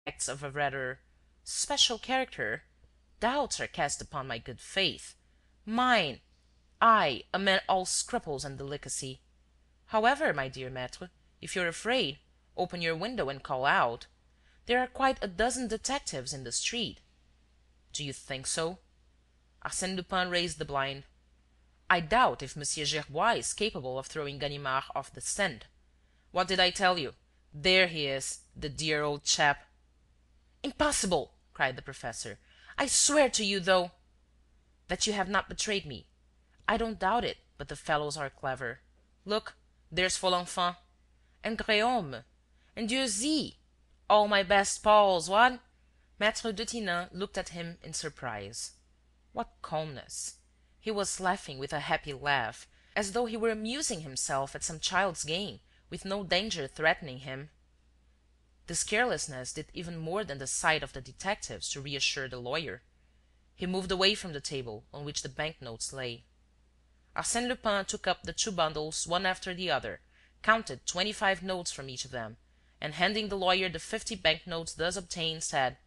acts of a rather special character, doubts are cast upon my good faith. Mine! I, a man all scruples and delicacy. However, my dear maître, if you're afraid, open your window and call out. There are quite a dozen detectives in the street." "Do you think so?" Arsène Lupin raised the blind. "I doubt if Monsieur Gerbois is capable of throwing Ganimard off the scent. What did I tell you? There he is, the dear old chap!" "Impossible!" cried the professor. "I swear to you, though—" "That you have not betrayed me. I don't doubt it, but the fellows are clever. Look, there's Folenfant. And Greaume. And Dieuzy. All my best pals, what?" Maître Detinan looked at him in surprise. What calmness! He was laughing with a happy laugh, as though he were amusing himself at some child's game, with no danger threatening him. This carelessness did even more than the sight of the detectives to reassure the lawyer. He moved away from the table on which the bank-notes lay. Arsène Lupin took up the two bundles one after the other, counted 25 notes from each of them, and handing the lawyer the 50 bank-notes thus obtained, said: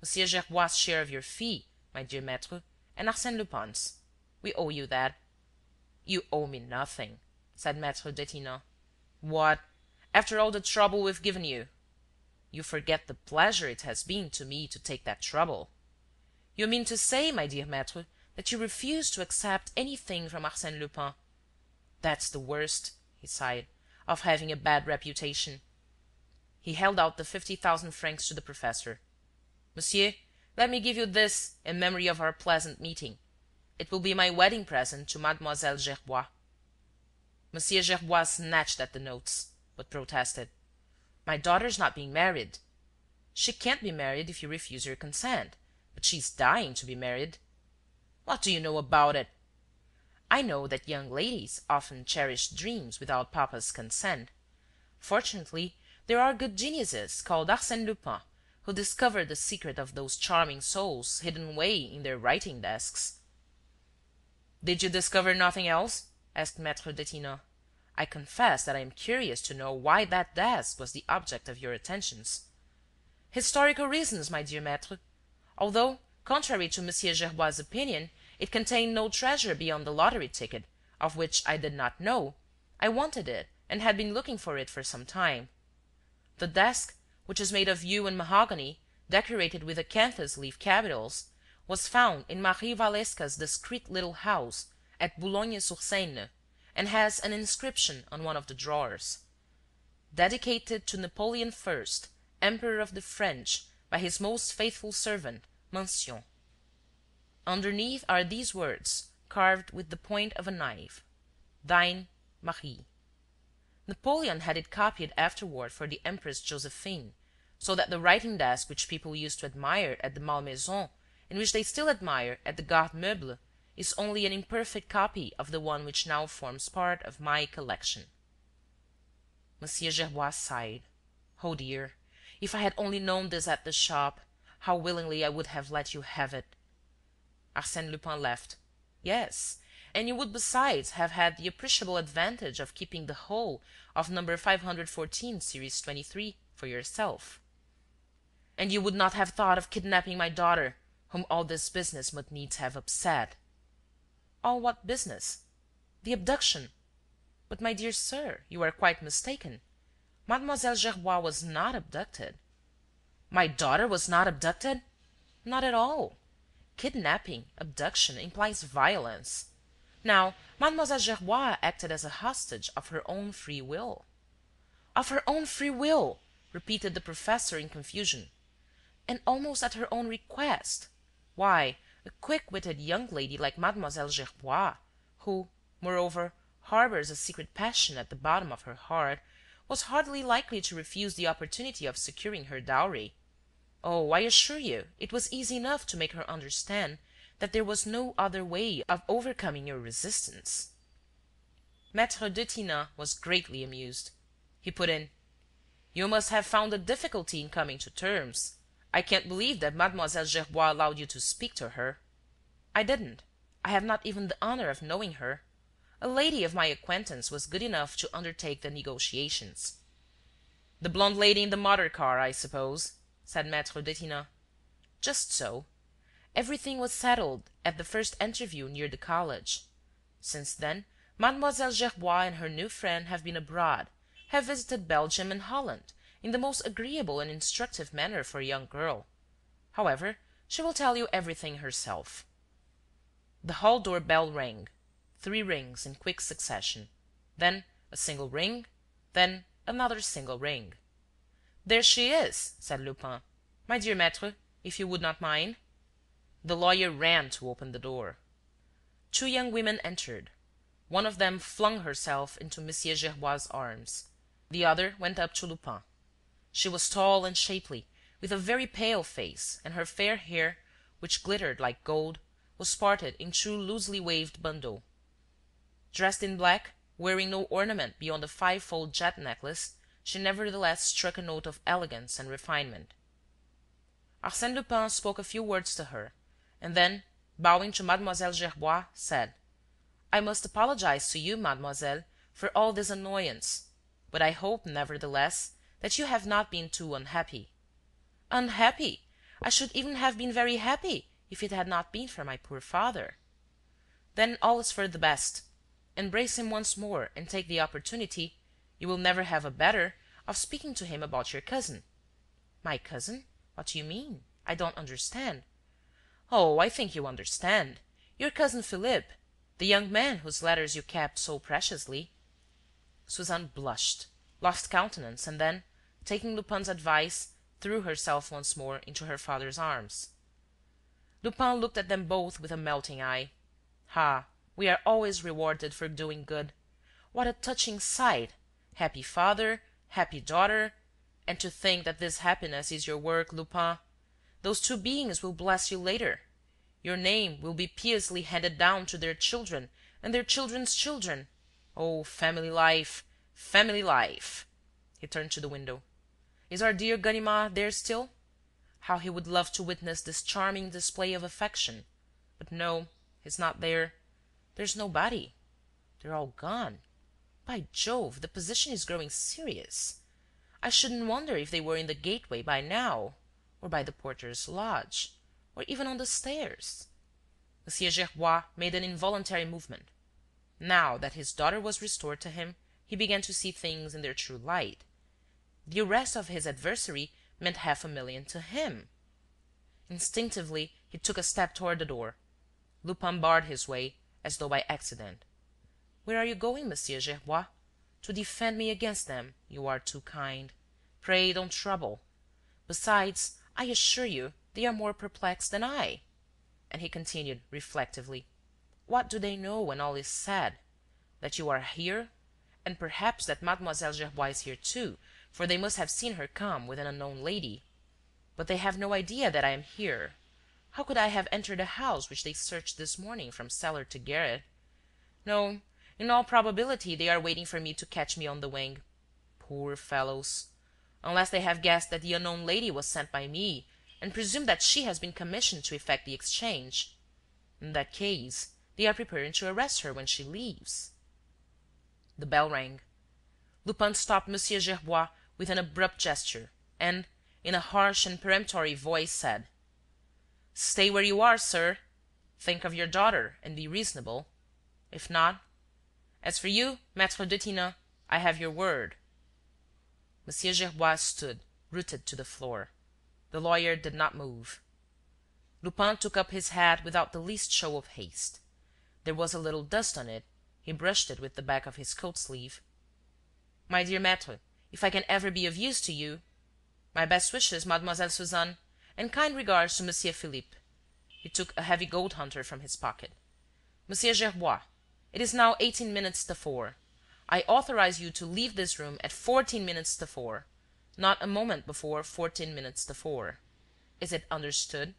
"Monsieur Gerbois' share of your fee, my dear maître, and Arsène Lupin's. We owe you that." "You owe me nothing," said Maître Detinan. "What? After all the trouble we've given you?" "You forget the pleasure it has been to me to take that trouble." "You mean to say, my dear maître, that you refuse to accept anything from Arsène Lupin? That's the worst," he sighed, "of having a bad reputation." He held out the 50,000 francs to the professor. "Monsieur, let me give you this in memory of our pleasant meeting. It will be my wedding present to Mademoiselle Gerbois." Monsieur Gerbois snatched at the notes, but protested: "My daughter's not being married." "She can't be married if you refuse your consent, but she's dying to be married." "What do you know about it?" "I know that young ladies often cherish dreams without papa's consent. Fortunately, there are good geniuses called Arsène Lupin who discover the secret of those charming souls hidden away in their writing desks." "Did you discover nothing else?" asked Maître Detinan. "I confess that I am curious to know why that desk was the object of your attentions." "Historical reasons, my dear maître. Although, contrary to Monsieur Gerbois' opinion, it contained no treasure beyond the lottery ticket, of which I did not know, I wanted it and had been looking for it for some time. The desk, which is made of yew and mahogany, decorated with acanthus leaf capitals, was found in Marie Walewska's discreet little house at Boulogne-sur-Seine, and has an inscription on one of the drawers: 'Dedicated to Napoleon I, Emperor of the French, by his most faithful servant, Mention.' Underneath are these words, carved with the point of a knife: 'Thine, Marie.' Napoleon had it copied afterward for the Empress Josephine, so that the writing-desk which people used to admire at the Malmaison, and which they still admire at the Garde Meuble, is only an imperfect copy of the one which now forms part of my collection." Monsieur Gerbois sighed. "Oh dear, if I had only known this at the shop, how willingly I would have let you have it!" Arsène Lupin laughed. "Yes, and you would besides have had the appreciable advantage of keeping the whole of number 514, series 23, for yourself." "And you would not have thought of kidnapping my daughter, whom all this business must needs have upset." "All what business?" "The abduction." "But, my dear sir, you are quite mistaken. Mademoiselle Gerbois was not abducted." "My daughter was not abducted?" "Not at all. Kidnapping, abduction, implies violence. Now, Mademoiselle Gerbois acted as a hostage of her own free will." "Of her own free will!" repeated the professor in confusion. "And almost at her own request. Why, a quick-witted young lady like Mademoiselle Gerbois, who, moreover, harbors a secret passion at the bottom of her heart, was hardly likely to refuse the opportunity of securing her dowry. Oh, I assure you, it was easy enough to make her understand that there was no other way of overcoming your resistance." Maître Detinan was greatly amused. He put in: "You must have found a difficulty in coming to terms. I can't believe that Mademoiselle Gerbois allowed you to speak to her." "I didn't. I have not even the honor of knowing her. A lady of my acquaintance was good enough to undertake the negotiations." "The blonde lady in the motor car, I suppose?" said Maitre Detinan. "Just so. Everything was settled at the first interview near the college. Since then, Mademoiselle Gerbois and her new friend have been abroad, have visited Belgium and Holland, in the most agreeable and instructive manner for a young girl. However, she will tell you everything herself." The hall door bell rang. 3 rings in quick succession. Then a single ring. Then another single ring. "There she is," said Lupin. "My dear maître, if you would not mind." The lawyer ran to open the door. 2 young women entered. One of them flung herself into M. Gerbois' arms. The other went up to Lupin. She was tall and shapely, with a very pale face, and her fair hair, which glittered like gold, was parted in 2 loosely waved bandeaux. Dressed in black, wearing no ornament beyond a 5-fold jet necklace, she nevertheless struck a note of elegance and refinement. Arsène Lupin spoke a few words to her, and then, bowing to Mademoiselle Gerbois, said: "I must apologize to you, mademoiselle, for all this annoyance, but I hope, nevertheless, that you have not been too unhappy." "Unhappy? I should even have been very happy if it had not been for my poor father." "Then all is for the best. Embrace him once more and take the opportunity, you will never have a better, of speaking to him about your cousin." "My cousin? What do you mean? I don't understand." "Oh, I think you understand. Your cousin Philippe, the young man whose letters you kept so preciously." Suzanne blushed, lost countenance, and then, taking Lupin's advice, threw herself once more into her father's arms. Lupin looked at them both with a melting eye. Ah, we are always rewarded for doing good! What a touching sight! Happy father, happy daughter! And to think that this happiness is your work, Lupin! Those 2 beings will bless you later. Your name will be piously handed down to their children and their children's children. Oh, family life, family life!" He turned to the window. "Is our dear Ganimard there still? How he would love to witness this charming display of affection! But no, he's not there. There's nobody. They're all gone. By Jove, the position is growing serious. I shouldn't wonder if they were in the gateway by now, or by the porter's lodge, or even on the stairs." M. Gerbois made an involuntary movement. Now that his daughter was restored to him, he began to see things in their true light. The arrest of his adversary meant 500,000 to him. Instinctively, he took a step toward the door. Lupin barred his way, as though by accident. "Where are you going, Monsieur Gerbois?" "To defend me against them. You are too kind. Pray don't trouble. Besides, I assure you, they are more perplexed than I." And he continued, reflectively: "What do they know when all is said? That you are here, and perhaps that Mademoiselle Gerbois is here too, for they must have seen her come with an unknown lady. But they have no idea that I am here. How could I have entered a house which they searched this morning from cellar to garret? No, in all probability they are waiting for me to catch me on the wing. Poor fellows! Unless they have guessed that the unknown lady was sent by me, and presume that she has been commissioned to effect the exchange. In that case, they are preparing to arrest her when she leaves." The bell rang. Lupin stopped M. Gerbois with an abrupt gesture and, in a harsh and peremptory voice, said: "Stay where you are, sir. Think of your daughter and be reasonable. If not... As for you, Maître Detinan, I have your word." M. Gerbois stood, rooted to the floor. The lawyer did not move. Lupin took up his hat without the least show of haste. There was a little dust on it. He brushed it with the back of his coat sleeve. "My dear maître, if I can ever be of use to you... My best wishes, Mademoiselle Suzanne, and kind regards to Monsieur Philippe." He took a heavy gold hunter from his pocket. "Monsieur Gerbois, it is now 18 minutes to 4. I authorize you to leave this room at 14 minutes to 4, not a moment before 14 minutes to 4. Is it understood?"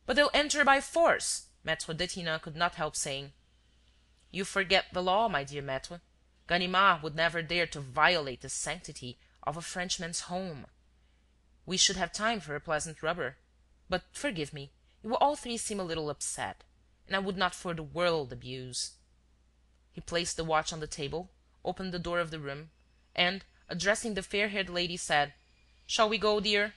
"But they'll enter by force," Maître Detinan could not help saying. "You forget the law, my dear maître. Ganimard would never dare to violate the sanctity of a Frenchman's home. We should have time for a pleasant rubber. But forgive me, you all 3 seem a little upset, and I would not for the world abuse." He placed the watch on the table, opened the door of the room, and, addressing the fair-haired lady, said: "Shall we go, dear?